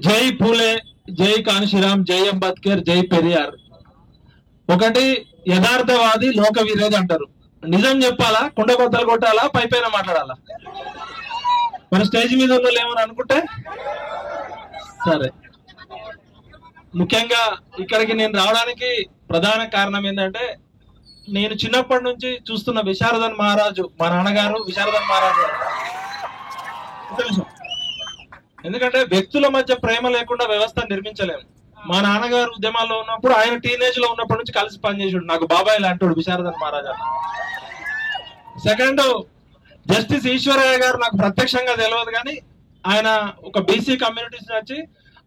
జై పూలే, జై కాన్షీరామ్, జై అంబేద్కర్, జై పెరియార్. ఒకటి యథార్థవాది, లోక విరోధి అంటారు. నిజం చెప్పాలా, కుండ బద్దలు కొట్టాలా, పై పైన మాట్లాడాలా? మన స్టేజ్ మీద ఉన్న ఏమని అనుకుంటే సరే. ముఖ్యంగా ఇక్కడికి నేను రావడానికి ప్రధాన కారణం ఏంటంటే, నేను చిన్నప్పటి నుంచి చూస్తున్న విశారదన్ మహారాజు, మా నాన్నగారు విశారదన్ మహారాజు గారు. ఎందుకంటే వ్యక్తుల మధ్య ప్రేమ లేకుండా వ్యవస్థ నిర్మించలేము. మా నాన్నగారు ఉద్యమాల్లో ఉన్నప్పుడు, ఆయన టీనేజ్ లో ఉన్నప్పటి నుంచి కలిసి పనిచేసాడు. నాకు బాబాయ్ లాంటి విశారదన్ మహారాజా. సెకండ్, జస్టిస్ ఈశ్వరయ్య గారు నాకు ప్రత్యక్షంగా తెలియదు, కానీ ఆయన ఒక బీసీ కమ్యూనిటీస్ వచ్చి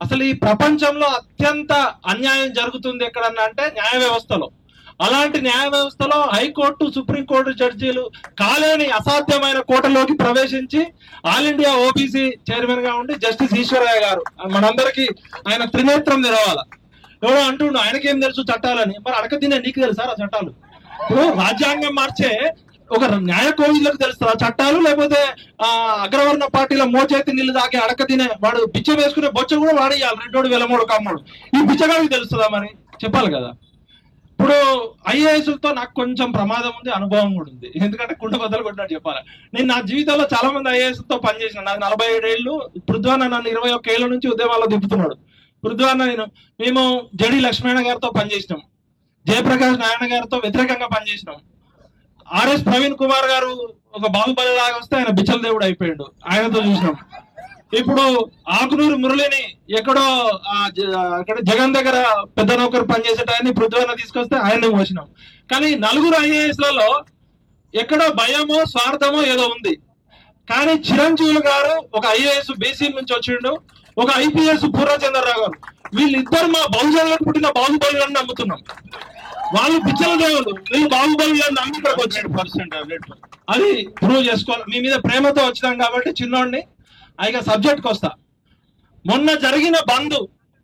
అసలు ఈ ప్రపంచంలో అత్యంత అన్యాయం జరుగుతుంది ఎక్కడన్నా అంటే న్యాయ వ్యవస్థలో. అలాంటి న్యాయ వ్యవస్థలో హైకోర్టు, సుప్రీంకోర్టు జడ్జీలు కాలేని అసాధ్యమైన కోటలోకి ప్రవేశించి ఆల్ ఇండియా ఓబీసీ చైర్మన్ గా ఉండి జస్టిస్ ఈశ్వరయ్య గారు, మనందరికీ ఆయన త్రినేత్రం తెరవాల. ఎవడో అంటుండు ఆయనకేం తెలుసు చట్టాలని. మరి అడక తినే నీకు తెలుసా ఆ చట్టాలు? ఇప్పుడు రాజ్యాంగం మార్చే ఒక న్యాయ కోవిదులకు తెలుస్తా చట్టాలు, లేకపోతే అగ్రవర్ణ పార్టీల మోచేతి నీళ్లు తాకి అడక తినే వాడు బిచ్చ వేసుకునే బొచ్చ కూడా వాడేయాలి, రెండోడు వెలమోడు కమ్మోడు. ఈ బిచ్చగాడికి తెలుస్తుందా? మరి చెప్పాలి కదా. ఇప్పుడు ఐఏఎస్లతో నాకు కొంచెం ప్రమాదం ఉంది, అనుభవం కూడా ఉంది. ఎందుకంటే కుండ బద్దలు కొట్టినట్టు చెప్పాలి. నేను నా జీవితంలో చాలా మంది ఐఏఎస్తో పనిచేసిన. నాకు 47 ఏళ్ళు. పృథ్వాన్న నన్ను 21 ఏళ్ళ నుంచి ఉద్యమాల్లో దింపుతున్నాడు. పృథ్వాన్న మేము జడి లక్ష్మణ గారితో పనిచేసినాం, జయప్రకాష్ నారాయణ గారితో వ్యతిరేకంగా పనిచేసినాం. ఆర్ఎస్ ప్రవీణ్ కుమార్ గారు ఒక బాహుబలి లాగా వస్తే ఆయన బిచ్చల దేవుడు అయిపోయాడు, ఆయనతో చూసినాం. ఇప్పుడు ఆకునూరు మురళిని ఎక్కడో అక్కడ జగన్ దగ్గర పెద్ద నౌకరు పనిచేసేటాన్ని పృథ్వీన తీసుకొస్తే ఆయన్ని మోసినాం. కానీ నలుగురు ఐఏఎస్లలో ఎక్కడో భయమో స్వార్థమో ఏదో ఉంది. కానీ చిరంజీవులు గారు ఒక ఐఏఎస్ బీసీ నుంచి వచ్చిండు, ఒక ఐపీఎస్ పూర్వచంద్రరావు గారు. వీళ్ళిద్దరు మా బహుజనులకు పుట్టిన బాహుబలి నమ్ముతున్నాం. వాళ్ళు పిచ్చల దేవులు, వీళ్ళు బాహుబలి నమ్మి ఇక్కడికి వచ్చాడు. అది ప్రూవ్ చేసుకోవాలి. మీ మీద ప్రేమతో వచ్చినాం కాబట్టి చిన్నోడిని ఇక సబ్జెక్ట్కి వస్తా. మొన్న జరిగిన బంద్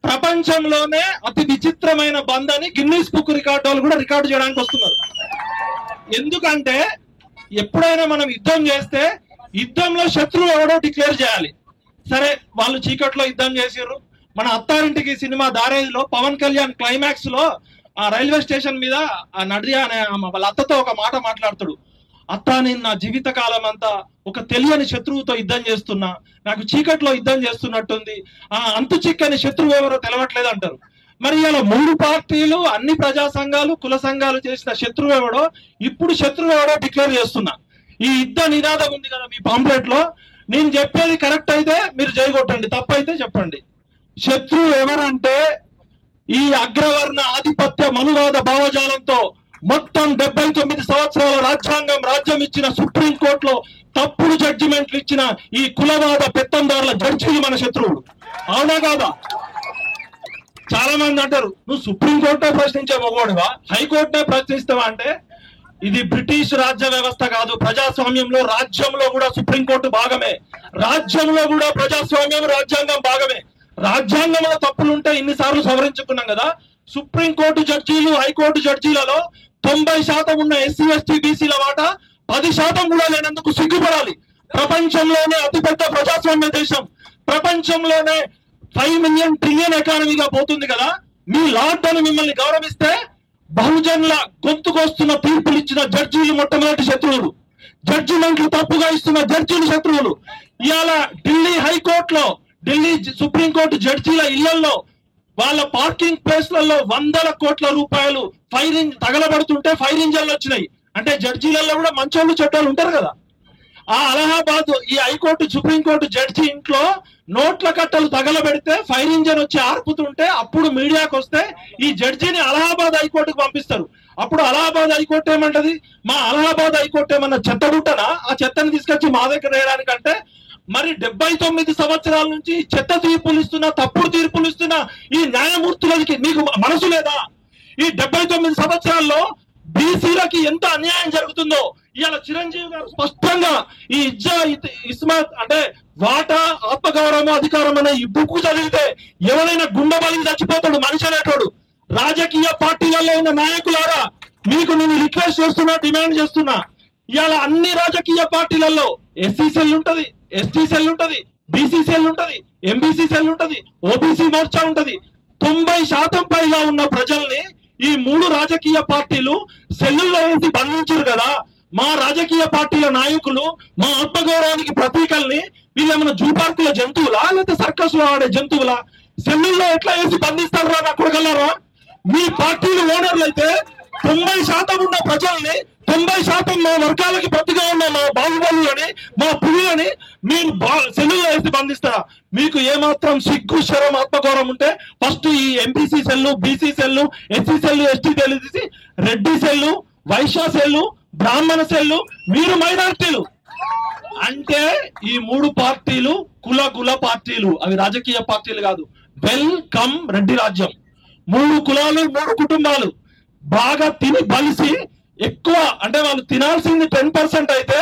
ప్రపంచంలోనే అతి విచిత్రమైన బంద్ అని గిన్నీస్ బుక్ రికార్డు వాళ్ళు కూడా రికార్డు చేయడానికి వస్తున్నారు. ఎందుకంటే ఎప్పుడైనా మనం యుద్ధం చేస్తే యుద్ధంలో శత్రువు ఎవడో డిక్లేర్ చేయాలి. సరే, వాళ్ళు చీకట్లో యుద్ధం చేసిర్రు. మన అత్తారింటికి సినిమా దారేదిలో పవన్ కళ్యాణ్ క్లైమాక్స్ లో ఆ రైల్వే స్టేషన్ మీద ఆ నడియా అనే వాళ్ళ అత్తతో ఒక మాట మాట్లాడుతాడు. అత్త, నేను నా జీవిత కాలం అంతా ఒక తెలియని శత్రువుతో యుద్ధం చేస్తున్నా, నాకు చీకట్లో యుద్ధం చేస్తున్నట్టుంది, ఆ అంతు చిక్కని శత్రువు ఎవరో తెలవట్లేదు అంటారు. మరి ఇలా 3 పార్టీలు, అన్ని ప్రజా సంఘాలు, కుల సంఘాలు చేసిన శత్రువు ఎవడో, ఇప్పుడు శత్రువు ఎవడో డిక్లేర్ చేస్తున్నా. ఈ యుద్ధ నినాదం ఉంది కదా మీ పాంప్లెట్ లో. నేను చెప్పేది కరెక్ట్ అయితే మీరు జైగొట్టండి, తప్పైతే చెప్పండి. శత్రువు ఎవరంటే ఈ అగ్రవర్ణ ఆధిపత్య మనువాద భావజాలంతో మొత్తం 79 సంవత్సరాల రాజ్యం ఇచ్చిన సుప్రీంకోర్టులో తప్పుడు జడ్జిమెంట్లు ఇచ్చిన ఈ కులవాద పెత్తందారుల జడ్జీలు మన శత్రువులు. అవునా కాదా? చాలా మంది అంటారు, నువ్వు సుప్రీంకోర్టునే ప్రశ్నించే మగవాడివా, హైకోర్టునే ప్రశ్నిస్తావా అంటే, ఇది బ్రిటిష్ రాజ్య వ్యవస్థ కాదు. ప్రజాస్వామ్యంలో రాజ్యంలో కూడా సుప్రీంకోర్టు భాగమే, రాజ్యంలో కూడా ప్రజాస్వామ్యం, రాజ్యాంగం భాగమే. రాజ్యాంగంలో తప్పులుంటే ఇన్నిసార్లు సవరించుకున్నాం కదా. సుప్రీంకోర్టు జడ్జీలు, హైకోర్టు జడ్జీలలో 90% ఉన్న ఎస్సీ ఎస్టీ బీసీల వాటా 10% కూడా లేనందుకు సిగ్గుపడాలి. ప్రపంచంలోనే అతిపెద్ద ప్రజాస్వామ్య దేశం, ప్రపంచంలోనే 5 మిలియన్ ట్రిలియన్ ఎకానమీగా పోతుంది కదా. మీ లార్డ్ అని మిమ్మల్ని గౌరవిస్తే బహుజనుల గొంతుకొస్తున్న తీర్పులు ఇచ్చిన జడ్జీలు మొట్టమొదటి శత్రువులు, జడ్జిమెంట్లు తప్పుగా ఇస్తున్న జడ్జీలు శత్రువులు. ఇవాళ ఢిల్లీ హైకోర్టులో, ఢిల్లీ సుప్రీంకోర్టు జడ్జీల ఇళ్లలో, వాళ్ళ పార్కింగ్ ప్లేస్లలో 100 కోట్ల రూపాయలు తగలబడుతుంటే ఫైర్ ఇంజన్లు వచ్చినాయి. అంటే జడ్జీలలో కూడా మంచోళ్ళు చెడ్డోళ్ళు ఉంటారు కదా. ఆ అలహాబాద్ ఈ హైకోర్టు సుప్రీంకోర్టు జడ్జి ఇంట్లో నోట్ల కట్టలు తగలబెడితే ఫైర్ ఇంజన్ వచ్చి ఆర్పుతుంటే అప్పుడు మీడియాకు వస్తే ఈ జడ్జిని అలహాబాద్ హైకోర్టుకు పంపిస్తారు. అప్పుడు అలహాబాద్ హైకోర్టు ఏమంటది, మా అలహాబాద్ హైకోర్టు ఏమన్నా చెత్తగుట్టనా, ఆ చెత్తని తీసుకొచ్చి మా దగ్గర వేయడానికంటే. మరి 79 సంవత్సరాల నుంచి చెత్త తీర్పులు ఇస్తున్నా, తప్పుడు తీర్పులు ఇస్తున్నా ఈ న్యాయమూర్తులకి మీకు మనసు లేదా? ఈ 79 సంవత్సరాల్లో బీసీలకి ఎంత అన్యాయం జరుగుతుందో ఇవాళ చిరంజీవి గారు స్పష్టంగా ఈ ఇస్మాత్ అంటే వాటా, ఆత్మగౌరవం, అధికారం అనే ఈ బుక్ చదివితే ఎవరైనా గుండె బలికి చచ్చిపోతాడు మనిషి అనేటోడు. రాజకీయ పార్టీలలో ఉన్న నాయకులారా, మీకు నేను రిక్వెస్ట్ చేస్తున్నా, డిమాండ్ చేస్తున్నా, ఇవాళ అన్ని రాజకీయ పార్టీలలో ఎస్సీ సెల్ ఉంటది, ఎస్టీ సెల్ ఉంటది, బీసీ సెల్ ఉంటది, ఎంబీసీ సెల్ ఉంటది, ఓబీసీ మోర్చా ఉంటది. 90% పైగా ఉన్న ప్రజల్ని ఈ 3 రాజకీయ పార్టీలు సెల్లుల్లో వేసి బంధించారు కదా. మా రాజకీయ పార్టీల నాయకులు మా ఆత్మగౌరవానికి ప్రతీకల్ని వీళ్ళేమన్నా జూ పార్కుల జంతువులా లేకపోతే సర్కస్ లో ఆడే జంతువులా? సెల్లుల్లో ఎట్లా వేసి బంధిస్తారా నా కొడగలరా? మీ పార్టీలు ఓనర్లు అయితే 90% ఉన్న ప్రజల్ని 90% మా వర్గాలకి ప్రతిగా ఉన్న మా బాహుబలులని మా పులులని మీరు సెల్లుల్లో వేసి బంధిస్తారా? మీకు ఏమాత్రం సిగ్గు శరం ఆత్మగౌరవం ఉంటే ఫస్ట్ ఈ MPC cell, BC cell, SC cell, ST cell తీసి రెడ్డి సెల్లు, వైశ్య సెల్లు, బ్రాహ్మణ సెల్లు, మీరు మైనారిటీలు అంటే ఈ 3 పార్టీలు కుల పార్టీలు, అవి రాజకీయ పార్టీలు కాదు. వెల్కమ్ రెడ్డి రాజ్యం. 3 కులాలు 3 కుటుంబాలు బాగా తిని బలిసి ఎక్కువ అంటే వాళ్ళు తినాల్సింది 10% అయితే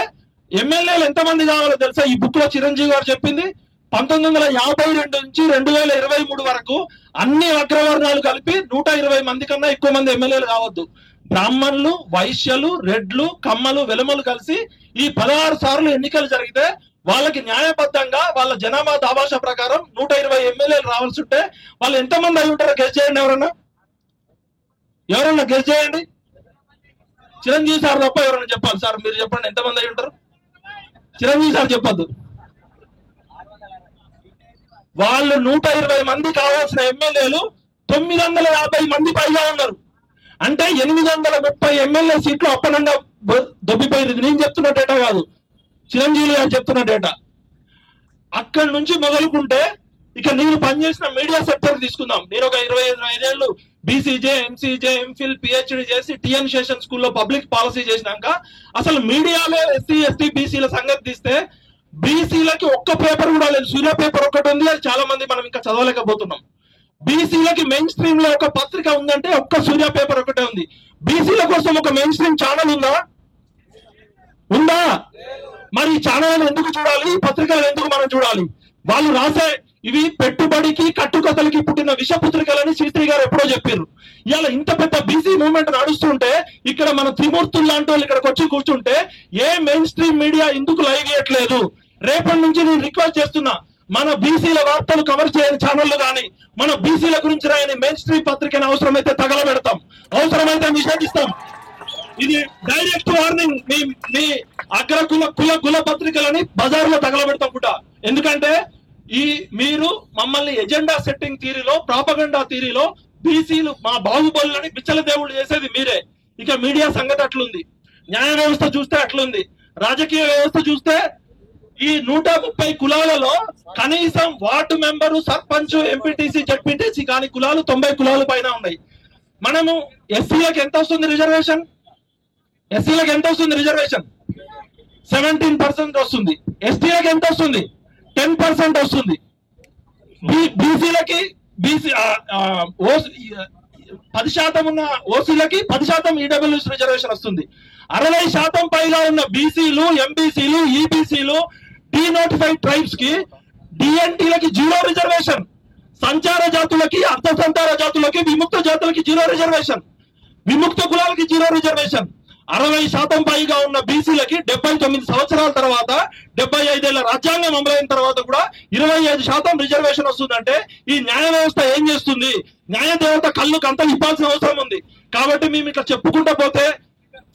ఎమ్మెల్యేలు ఎంతమంది కావాలో తెలుసా? ఈ బుక్ లో చిరంజీవి గారు చెప్పింది 1952 నుంచి 2023 వరకు అన్ని అగ్రవర్ణాలు కలిపి 120 మంది కన్నా ఎక్కువ మంది ఎమ్మెల్యేలు కావద్దు. బ్రాహ్మణులు, వైశ్యులు, రెడ్లు, కమ్మలు, వెలమలు కలిసి ఈ 16 సార్లు ఎన్నికలు జరిగితే వాళ్ళకి న్యాయబద్ధంగా వాళ్ళ జనాభా దాభాష ప్రకారం 120 ఎమ్మెల్యేలు రావాల్సి ఉంటే వాళ్ళు ఎంతమంది అయి ఉంటారో గెస్ చేయండి. ఎవరన్నా గెస్ చేయండి. చిరంజీవి సార్ తప్ప ఎవరన్నా చెప్పాలి. సార్ మీరు చెప్పండి, ఎంతమంది అయి ఉంటారు? చిరంజీవి సార్ చెప్పొద్దు. వాళ్ళు 120 మంది కావాల్సిన ఎమ్మెల్యేలు 950 మంది పైగా ఉన్నారు. అంటే 830 ఎమ్మెల్యే సీట్లు అప్పనంగా దొబ్బిపోయింది. నేను చెప్తున్న డేటా కాదు, చిరంజీవి గారు చెప్తున్న డేటా. అక్కడి నుంచి మొదలుకుంటే ఇక నేను పనిచేసిన మీడియా సెక్టర్ తీసుకుందాం. నేను ఒక 25 ఏళ్ళు బీసీజే, ఎంసీజే, ఎంఫిల్, పిహెచ్డి చేసి టిఎన్ శేషన్ స్కూల్లో పబ్లిక్ పాలసీ చేసినాక అసలు మీడియాలో ఎస్సీ, ఎస్టీ, బీసీల సంగతి తీస్తే బీసీలకి ఒక్క పేపర్ కూడా లేదు. సూర్య పేపర్ ఒకటి ఉంది, అది చాలా మంది మనం ఇంకా చదవలేకపోతున్నాం. బీసీలకి మెయిన్ స్ట్రీమ్ లో ఒక పత్రిక ఉందంటే ఒక్క సూర్య పేపర్ ఒకటే ఉంది. బీసీల కోసం ఒక మెయిన్ స్ట్రీమ్ ఛానల్ ఉందా? మరి ఈ ఛానల్ ఎందుకు చూడాలి? ఈ పత్రికలు ఎందుకు మనం చూడాలి? వాళ్ళు రాసే ఇవి పెట్టుబడికి కట్టుకథలకి పుట్టిన విషపుత్రికలని శ్రీశ్రీ గారు ఎప్పుడో చెప్పారు. ఇవాళ ఇంత పెద్ద బీసీ మూవ్మెంట్ నడుస్తుంటే ఇక్కడ మన త్రిమూర్తులు లాంటి వాళ్ళు ఇక్కడికి వచ్చి కూర్చుంటే ఏ మెయిన్ స్ట్రీమ్ మీడియా ఎందుకు లైవ్ చేయట్లేదు? రేపటి నుంచి నేను రిక్వెస్ట్ చేస్తున్నా, మన బీసీల వార్తలు కవర్ చేయని ఛానళ్లు కానీ మన బీసీల గురించి రాయని మెయిన్ స్ట్రీమ్ పత్రికను అవసరమైతే తగలబెడతాం, అవసరమైతే నిషేధిస్తాం. ఇది డైరెక్ట్ వార్నింగ్. మీ కుల పత్రికలని బజార్లో తగలబెడతాం కూడా. ఎందుకంటే మీరు మమ్మల్ని ఎజెండా సెట్టింగ్ థీరీలో, ప్రాపగండా థీరీలో బీసీలు మా బాహుబలులని బిచ్చల దేవుళ్ళు చేసేది మీరే. ఇక మీడియా సంగతి అట్లుంది, న్యాయ వ్యవస్థ చూస్తే అట్లుంది, రాజకీయ వ్యవస్థ చూస్తే ఈ 130 కులాలలో కనీసం ward member, sarpanch, MPTC, ZPTC కాని కులాలు 90 కులాల పైన ఉన్నాయి. మనము ఎస్సీలకు ఎంత వస్తుంది రిజర్వేషన్? 17% వస్తుంది. ఎస్టీలకు ఎంత వస్తుంది? 10% వస్తుంది. బీసీలకి 10% ఉన్న ఓసీలకి 10% ఈడబ్ల్యూఎస్ రిజర్వేషన్ వస్తుంది. 60% పైగా ఉన్న బీసీలు, ఎంబీసీలు, ఈబీసీలు, డీనోటిఫైడ్ ట్రైబ్స్ కి, డిఎన్టీలకి 0 రిజర్వేషన్. సంచార జాతులకి, అర్ధ సంచార జాతులకి, విముక్త జాతులకి 0 రిజర్వేషన్. విముక్త కులాలకి 0 రిజర్వేషన్. 60% పైగా ఉన్న బీసీలకి 79 సంవత్సరాల తర్వాత 75 ఏళ్ల రాజ్యాంగం అమలైన తర్వాత కూడా 25% రిజర్వేషన్ వస్తుందంటే ఈ న్యాయ వ్యవస్థ ఏం చేస్తుంది? న్యాయ దేవత కళ్ళు కంత ఇవ్వాల్సిన అవసరం ఉంది. కాబట్టి మేము ఇట్లా చెప్పుకుంటూ పోతే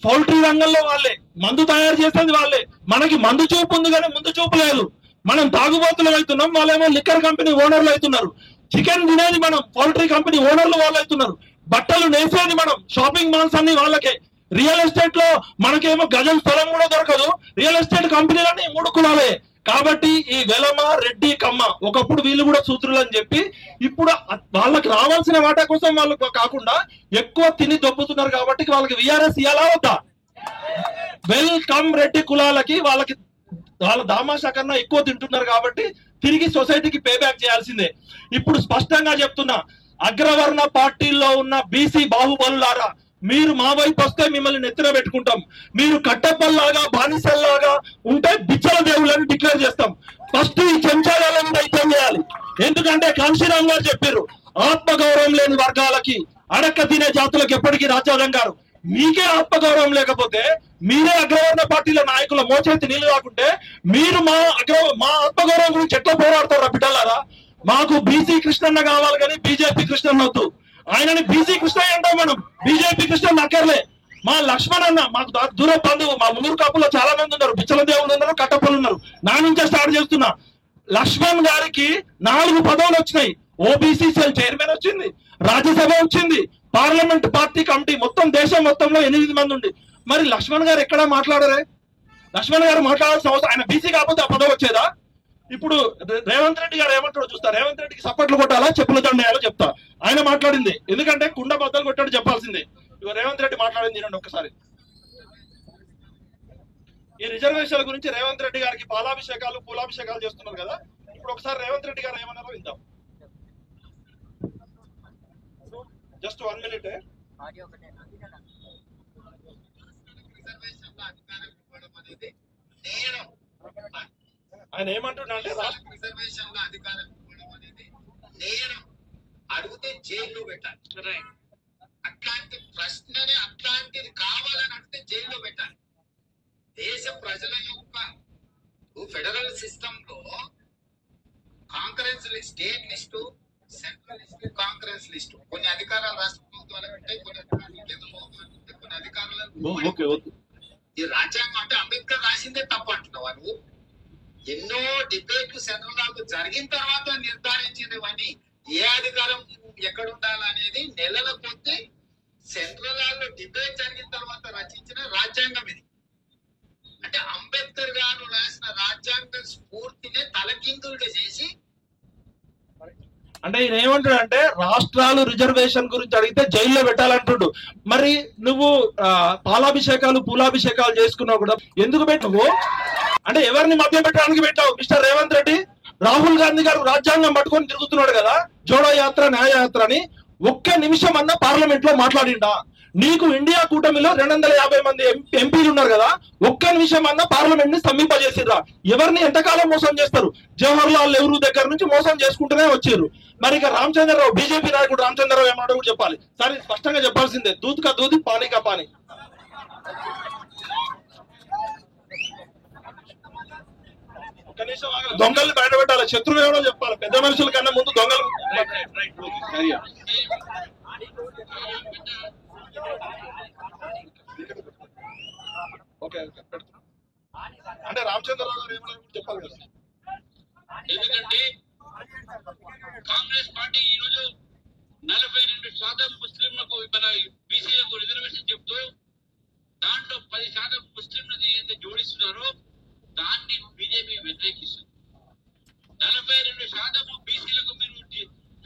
పౌల్ట్రీ రంగంలో వాళ్ళే, మందు తయారు చేసేది వాళ్ళే. మనకి మందు చూపు ఉంది కానీ ముందు చూపు లేదు. మనం తాగుబోతులు అవుతున్నాం, వాళ్ళేమో లిక్కర్ కంపెనీ ఓనర్లు అవుతున్నారు. చికెన్ తినేది మనం, పౌల్ట్రీ కంపెనీ ఓనర్లు వాళ్ళు అవుతున్నారు. బట్టలు నేసేది మనం, షాపింగ్ మాల్స్ అన్ని వాళ్ళకే. రియల్ ఎస్టేట్ లో మనకేమో గజం స్థలం కూడా దొరకదు. రియల్ ఎస్టేట్ కంపెనీలని 3 కులాలే. కాబట్టి ఈ వెలమ, రెడ్డి, కమ్మ ఒకప్పుడు వీళ్ళు కూడా సూత్రులు అని చెప్పి ఇప్పుడు వాళ్ళకి రావాల్సిన వాటా కోసం వాళ్ళు కాకుండా ఎక్కువ తిని దొబ్బుతున్నారు. కాబట్టి వాళ్ళకి విఆర్ఎస్ ఇవ్వాలా వద్దా? వెల్కమ్ రెడ్డి కులాలకి వాళ్ళ దామాషా కన్నా ఎక్కువ తింటున్నారు కాబట్టి తిరిగి సొసైటీకి పే బ్యాక్ చేయాల్సిందే. ఇప్పుడు స్పష్టంగా చెప్తున్నా, అగ్రవర్ణ పార్టీల్లో ఉన్న బీసీ బాహుబలులారా, మీరు మా వైపు వస్తే మిమ్మల్ని నెత్తిన పెట్టుకుంటాం. మీరు కట్టెపల్లాగా, బానిసల్లాగా ఉంటే బిచ్చల దేవుళ్ళని డిక్లేర్ చేస్తాం. ఫస్ట్ ఈ చెంచాలను దైత్యం చేయాలి. ఎందుకంటే కాంశీరామ్ గారు చెప్పారు, ఆత్మగౌరవం లేని వర్గాలకి, అడక్క తినే జాతులకు ఎప్పటికీ రాజ్యాంగం గారు మీకే ఆత్మగౌరవం లేకపోతే, మీరే అగ్రవర్ణ పార్టీల నాయకుల మోచేతి నీళ్లు కాకుంటే మీరు మా ఆత్మగౌరవం గురించి ఎట్లా పోరాడతారా బిడ్డలారా? మాకు బీసీ కృష్ణన్న కావాలి కానీ బీజేపీ కృష్ణన్న వద్దు. ఆయనని బీసీ కృష్ణ అంటాం మనం, బీజేపీ కృష్ణ అక్కర్లే. మా లక్ష్మణ్ అన్న మాకు దూర బంధువు, మా మున్నూరు కాపుల్లో చాలా మంది ఉన్నారు, బిచ్చల దేవులు ఉన్నారు, కట్టపల్లి ఉన్నారు. నా నుంచే స్టార్ట్ చేస్తున్నా. లక్ష్మణ్ గారికి 4 పదవులు వచ్చినాయి. ఓబీసీ సెల్ చైర్మన్ వచ్చింది, రాజ్యసభ వచ్చింది, పార్లమెంట్ పార్టీ కమిటీ, మొత్తం దేశం మొత్తంలో 8 మంది ఉంది. మరి లక్ష్మణ్ గారు ఎక్కడా మాట్లాడరే? లక్ష్మణ్ గారు మాట్లాడాల్సిన అవసరం, ఆయన బీసీ కాకపోతే ఆ పదవి వచ్చేదా? ఇప్పుడు రేవంత్ రెడ్డి గారు ఏమంటాడో చూస్తా. రేవంత్ రెడ్డికి సపోర్ట్లు కొట్టాలా, చెప్పుల దండేయాలో చెప్తా. ఆయన మాట్లాడింది ఎందుకంటే కుండ బద్దలు కొట్టాడు చెప్పాల్సిందే. ఇక రేవంత్ రెడ్డి మాట్లాడింది వినండి ఒక్కసారి. ఈ రిజర్వేషన్ల గురించి రేవంత్ రెడ్డి గారికి పాలాభిషేకాలు పూలాభిషేకాలు చేస్తున్నారు కదా, ఇప్పుడు ఒకసారి రేవంత్ రెడ్డి గారు ఏమన్నారో విందాం. Just 1 minute. ఆయన ఏమంటున్నా అంటే రిజర్వేషన్ లో అధికారం ఇవ్వడం అనేది నేను అడిగితే జైల్లో పెట్టాలి. అట్లాంటి ప్రశ్నని అట్లాంటిది కావాలని అడిగితే జైల్లో పెట్టాలి. దేశ ప్రజల యొక్క ఫెడరల్ సిస్టమ్ లో concurrence list, state list, central list, concurrence list. కొన్ని అధికారాలు రాష్ట్ర ప్రభుత్వాలకు ఉంటాయి, కొన్ని అధికారాలు కేంద్ర ప్రభుత్వాలకు ఉంటాయి, కొన్ని అధికారాలు. ఈ రాజ్యాంగం అంటే అంబేద్కర్ రాసిందే తప్పు అంటున్నావా నువ్వు? ఎన్నో డిబేట్లు సెంట్రల్ జరిగిన తర్వాత నిర్ధారించినవన్నీ ఏ అధికారం ఎక్కడ ఉండాలనేది నెలల కొద్ది సెంట్రల్ లో డిబేట్ జరిగిన తర్వాత రచించిన రాజ్యాంగం ఇది. అంటే అంబేద్కర్ గారు రాసిన రాజ్యాంగ స్ఫూర్తిని తలకిందులుగా చేసి, అంటే ఈయన ఏమంటాడంటే రాష్ట్రాలు రిజర్వేషన్ గురించి అడిగితే జైల్లో పెట్టాలంటుడు. మరి నువ్వు పాలాభిషేకాలు పూలాభిషేకాలు చేసుకున్నావు కూడా ఎందుకు పెట్టవు? అంటే ఎవరిని మధ్య పెట్టడానికి పెట్టావు? మిస్టర్ రేవంత్ రెడ్డి, రాహుల్ గాంధీ గారు రాజ్యాంగం పట్టుకొని తిరుగుతున్నాడు కదా, జోడో యాత్ర న్యాయ యాత్ర అని. ఒక్క నిమిషం అన్న పార్లమెంట్ లో మాట్లాడిండా? నీకు ఇండియా కూటమిలో 250 మంది ఎంపీలు ఉన్నారు కదా, ఒక్క నిమిషం అన్న పార్లమెంట్ ని స్తంభింపజేసిర్రా? ఎవరిని ఎంతకాలం మోసం చేస్తారు? జవహర్ లాల్ నెహ్రూ దగ్గర నుంచి మోసం చేసుకుంటూనే వచ్చారు. మరి ఇక రామచంద్రరావు, బీజేపీ నాయకుడు రామచంద్రరావు ఏమన్నాడో కూడా చెప్పాలి. సరే స్పష్టంగా చెప్పాల్సిందే, దూద్ కా దూద్ పానీ కా పానీ. కనీసం దొంగల్ని బయట పెట్టాలి, శత్రువు ఎవడో చెప్పాలి. పెద్ద మనుషుల కన్నా ముందు దొంగలు. ఓకే, అంటే రామచంద్రరావు గారు ఏమన్నా చెప్పాలి కదా. ఎందుకంటే కాంగ్రెస్ పార్టీ ఈ రోజు 42% ముస్లింలకు, మన బీసీలకు రిజర్వేషన్ చెప్తూ దాంట్లో 10% ముస్లింలకు ఏదైతే జోడిస్తున్నారో దాన్ని బీజేపీ వ్యతిరేకిస్తుంది. 42% బీసీలకు మీరు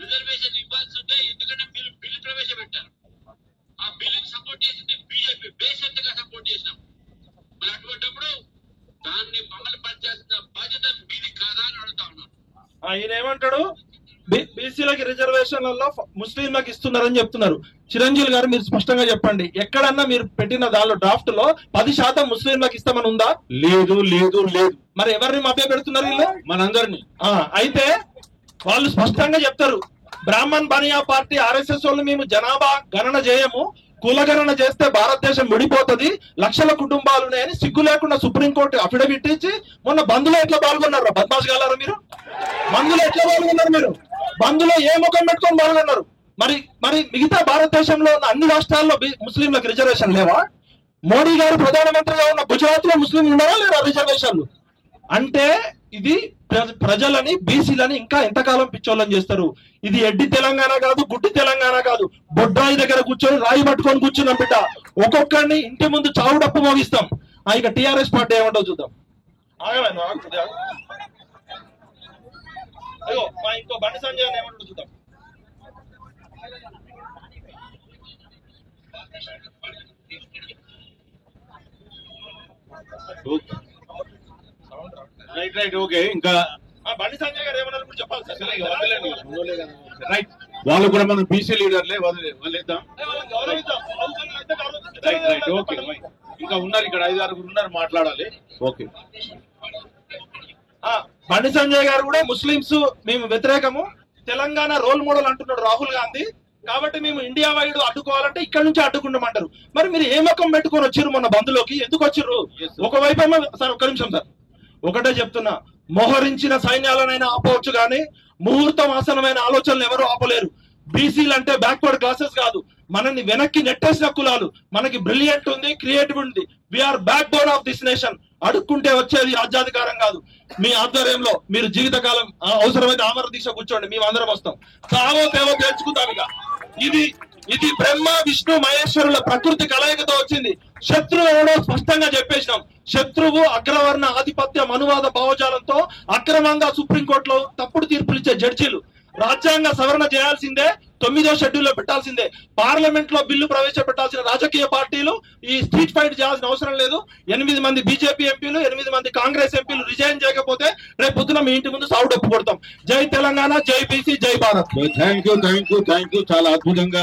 రిజర్వేషన్ ఇవ్వాల్సి ఉంటే, ఎందుకంటే మీరు బిల్లు ప్రవేశపెట్టారు. ఆ బిల్లుకి సపోర్ట్ చేసింది బీజేపీ, బేషరతుగా సపోర్ట్ చేసినాం. మరి అటువంటిప్పుడు దాన్ని అమలు పరచాల్సిన బాధ్యత మీది కాదా అని అడుగుతా ఉన్నాను. ఈయన ఏమంటాడు, బీసీలకి రిజర్వేషన్లలో ముస్లింలకు ఇస్తున్నారని చెప్తున్నారు. చిరంజీవి గారు మీరు స్పష్టంగా చెప్పండి, ఎక్కడన్నా మీరు పెట్టిన దానిలో డ్రాఫ్ట్ లో 10% ముస్లింలకు ఇస్తామని ఉందా? లేదు లేదు లేదు. మరి ఎవరిని మభ్య పెడుతున్నారు వీళ్ళు? మనందరినీ. అయితే వాళ్ళు స్పష్టంగా చెప్తారు, బ్రాహ్మణ్ బనియా పార్టీ ఆర్ఎస్ఎస్ వాళ్ళు మేము జనాభా గణన చేయము, కులగణన చేస్తే భారతదేశం విడిపోతుంది, లక్షల కుటుంబాలు ఉన్నాయని సిగ్గు లేకుండా సుప్రీంకోర్టు అఫిడవిట్ ఇచ్చి మొన్న బంద్లో ఎట్లా పాల్గొన్నారు? బద్మాష్ గారు మీరు బంద్లో ఎట్లా పాల్గొన్నారు? మీరు బంద్లో ఏ ముఖం పెట్టుకొని పాల్గొన్నారు? మరి మరి మిగతా భారతదేశంలో ఉన్న అన్ని రాష్ట్రాల్లో ముస్లింలకు రిజర్వేషన్ లేవా? మోడీ గారు ప్రధానమంత్రిగా ఉన్న గుజరాత్ లో ముస్లింలు ఉన్నారా లేరా రిజర్వేషన్లు? అంటే ఇది ప్రజలని, బీసీలని ఇంకా ఎంతకాలం పిచ్చోళ్ళని చేస్తారు? ఇది ఎడ్డి తెలంగాణ కాదు, గుడ్డి తెలంగాణ కాదు. బొడ్రాయి దగ్గర కూర్చొని రాయి పట్టుకొని కూర్చున్నాం బిడ్డ. ఒక్కొక్కరిని ఇంటి ముందు చావుడప్పు మోగిస్తాం. ఇక టీఆర్ఎస్ పార్టీ ఏమంటో చూద్దాం. అయ్యో మా ఇంకో బండి సంజయ్ ఏమంటో చూద్దాం. Right right okay. ఇంకా బండి సంజయ్ గారు ఏమన్నారు కూడా చెప్పాలి సార్. రైట్, వాళ్ళు కూడా మనం బీసీ లీడర్లే, వదిలేద్దాం. Right right okay. ఇంకా ఉన్నారు ఇక్కడ 5-6 ఉన్నారు, మాట్లాడాలి. ఓకే. బండి సంజయ్ గారు కూడా ముస్లింస్ మేము వ్యతిరేకము, తెలంగాణ రోల్ మోడల్ అంటున్నాడు రాహుల్ గాంధీ. కాబట్టి మేము ఇండియా వైడ్ అడ్డుకోవాలంటే ఇక్కడ నుంచి అడ్డుకుంటామంటారు. మరి మీరు ఏ ముఖం పెట్టుకొని వచ్చారు మొన్న బంధులోకి? ఎందుకు వచ్చారు? ఒకవైపు ఏమో సార్, ఒక్క నిమిషం సార్, ఒకటే చెప్తున్నా, మోహరించిన సైన్యాలనైనా ఆపవచ్చు కానీ ముహూర్తం ఆసనమైన ఆలోచనలు ఎవరు ఆపలేరు. బీసీలు అంటే బ్యాక్వర్డ్ క్లాసెస్ కాదు, మనల్ని వెనక్కి నెట్టేసిన కులాలు. మనకి బ్రిలియంట్ ఉంది, క్రియేటివ్ ఉంది. We are backbone of this nation. అడుక్కుంటే వచ్చేది రాజ్యాధికారం కాదు. మీ ఆధ్వర్యంలో మీరు జీవితకాలం అవసరమైతే ఆమర దీక్ష కూర్చోండి, మేము అందరం వస్తాం. చావో తేవో తేల్చుకుంటాం. ఇక ఇది బ్రహ్మ విష్ణు మహేశ్వరుల ప్రకృతి కలయికతో వచ్చింది. శత్రువు ఎవడో స్పష్టంగా చెప్పేసినాం. శత్రువు అగ్రవర్ణ ఆధిపత్య మనువాద భావజాలంతో అక్రమంగా సుప్రీంకోర్టులో తప్పుడు తీర్పులు ఇచ్చే జడ్జీలు. రాజ్యాంగ సవరణ చేయాల్సిందే, 9వ షెడ్యూల్లో పెట్టాల్సిందే. పార్లమెంట్ లో బిల్లు ప్రవేశపెట్టాల్సిన రాజకీయ పార్టీలు ఈ స్ట్రీట్ ఫైట్ చేయాల్సిన అవసరం లేదు. 8 మంది బీజేపీ ఎంపీలు, 8 మంది కాంగ్రెస్ ఎంపీలు రిజైన్ చేయకపోతే రేపు పొద్దున మీ ఇంటి ముందు సాగు డప్పు కొడతాం. జై తెలంగాణ, జై బీసీ, జై భారత్. థ్యాంక్ యూ చాలా అద్భుతంగా